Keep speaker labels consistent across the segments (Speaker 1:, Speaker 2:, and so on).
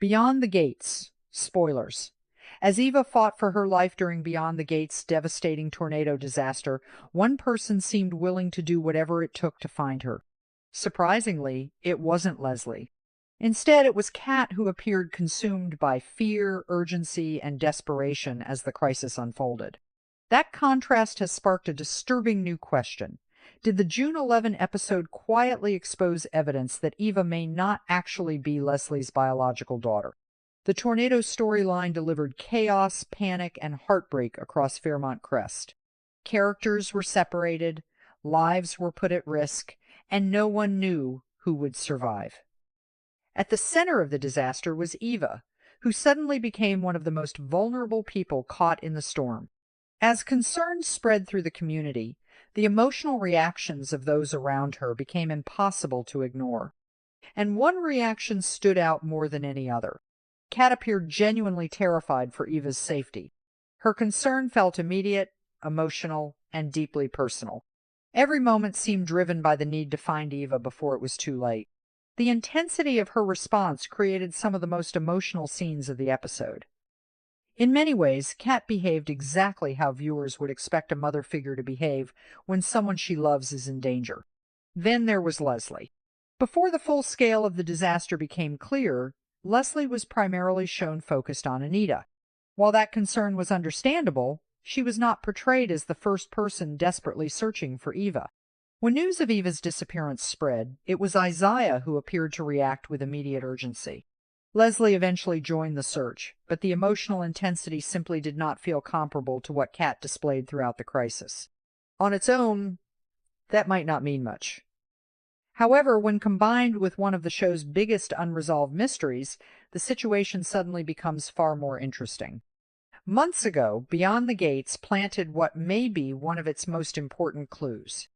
Speaker 1: Beyond the Gates. Spoilers. As Eva fought for her life during Beyond the Gates' devastating tornado disaster, one person seemed willing to do whatever it took to find her. Surprisingly, it wasn't Leslie. Instead, it was Kat who appeared consumed by fear, urgency, and desperation as the crisis unfolded. That contrast has sparked a disturbing new question. Did the June 11 episode quietly expose evidence that Eva may not actually be Leslie's biological daughter? The tornado storyline delivered chaos, panic, and heartbreak across Fairmont Crest. Characters were separated, lives were put at risk, and no one knew who would survive. At the center of the disaster was Eva, who suddenly became one of the most vulnerable people caught in the storm. As concern spread through the community, the emotional reactions of those around her became impossible to ignore. And one reaction stood out more than any other. Kat appeared genuinely terrified for Eva's safety. Her concern felt immediate, emotional, and deeply personal. Every moment seemed driven by the need to find Eva before it was too late. The intensity of her response created some of the most emotional scenes of the episode. In many ways, Kat behaved exactly how viewers would expect a mother figure to behave when someone she loves is in danger. Then there was Leslie. Before the full scale of the disaster became clear, Leslie was primarily shown focused on Anita. While that concern was understandable, she was not portrayed as the first person desperately searching for Eva. When news of Eva's disappearance spread, it was Isaiah who appeared to react with immediate urgency. Leslie eventually joined the search, but the emotional intensity simply did not feel comparable to what Kat displayed throughout the crisis. On its own, that might not mean much. However, when combined with one of the show's biggest unresolved mysteries, the situation suddenly becomes far more interesting. Months ago, Beyond the Gates planted what may be one of its most important clues.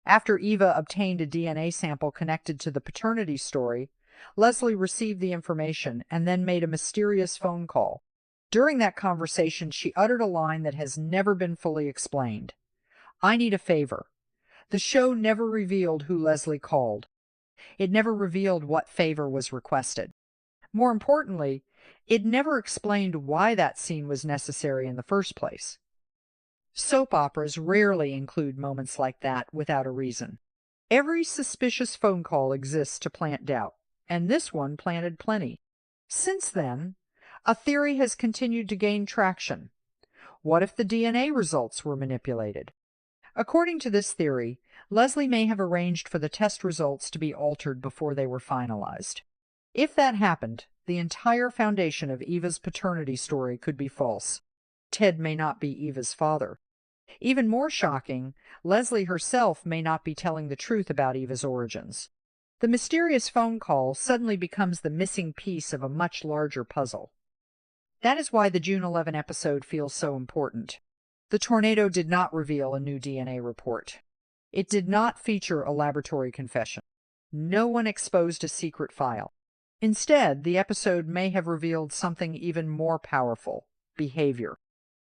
Speaker 1: After Eva obtained a DNA sample connected to the paternity story, Leslie received the information and then made a mysterious phone call. During that conversation, she uttered a line that has never been fully explained. "I need a favor." The show never revealed who Leslie called. It never revealed what favor was requested. More importantly, it never explained why that scene was necessary in the first place. Soap operas rarely include moments like that without a reason. Every suspicious phone call exists to plant doubt, and this one planted plenty. Since then, a theory has continued to gain traction. What if the DNA results were manipulated? According to this theory, Leslie may have arranged for the test results to be altered before they were finalized. If that happened, the entire foundation of Eva's paternity story could be false. Ted may not be Eva's father. Even more shocking, Leslie herself may not be telling the truth about Eva's origins. The mysterious phone call suddenly becomes the missing piece of a much larger puzzle. That is why the June 11 episode feels so important. The tornado did not reveal a new DNA report. It did not feature a laboratory confession. No one exposed a secret file. Instead, the episode may have revealed something even more powerful: behavior.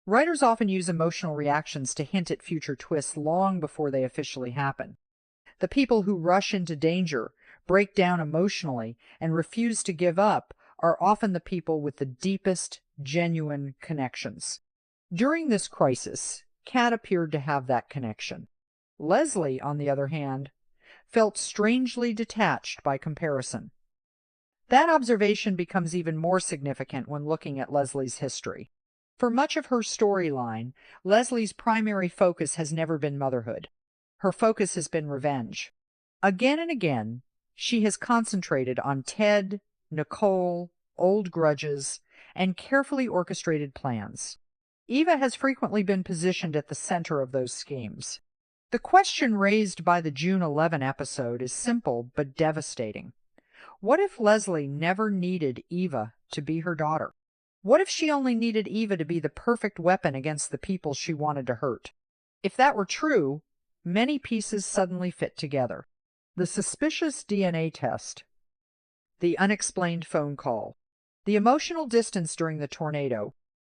Speaker 1: Writers often use emotional reactions to hint at future twists long before they officially happen. The people who rush into danger, break down emotionally, and refuse to give up are often the people with the deepest, genuine connections. During this crisis, Kat appeared to have that connection. Leslie, on the other hand, felt strangely detached by comparison. That observation becomes even more significant when looking at Leslie's history. For much of her storyline, Leslie's primary focus has never been motherhood. Her focus has been revenge. Again and again, she has concentrated on Ted, Nicole, old grudges, and carefully orchestrated plans. Eva has frequently been positioned at the center of those schemes. The question raised by the June 11 episode is simple but devastating. What if Leslie never needed Eva to be her daughter? What if she only needed Eva to be the perfect weapon against the people she wanted to hurt? If that were true, many pieces suddenly fit together. The suspicious DNA test, the unexplained phone call, the emotional distance during the tornado,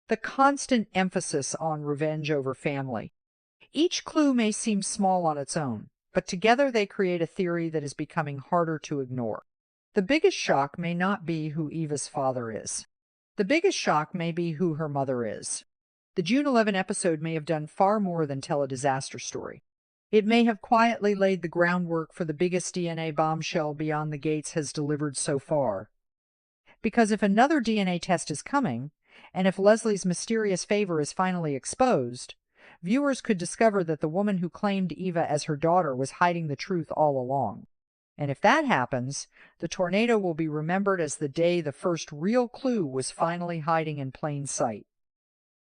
Speaker 1: the constant emphasis on revenge over family. Each clue may seem small on its own, but together they create a theory that is becoming harder to ignore. The biggest shock may not be who Eva's father is. The biggest shock may be who her mother is. The June 11 episode may have done far more than tell a disaster story. It may have quietly laid the groundwork for the biggest DNA bombshell Beyond the Gates has delivered so far. Because if another DNA test is coming, and if Leslie's mysterious favor is finally exposed, viewers could discover that the woman who claimed Eva as her daughter was hiding the truth all along. And if that happens, the tornado will be remembered as the day the first real clue was finally hiding in plain sight.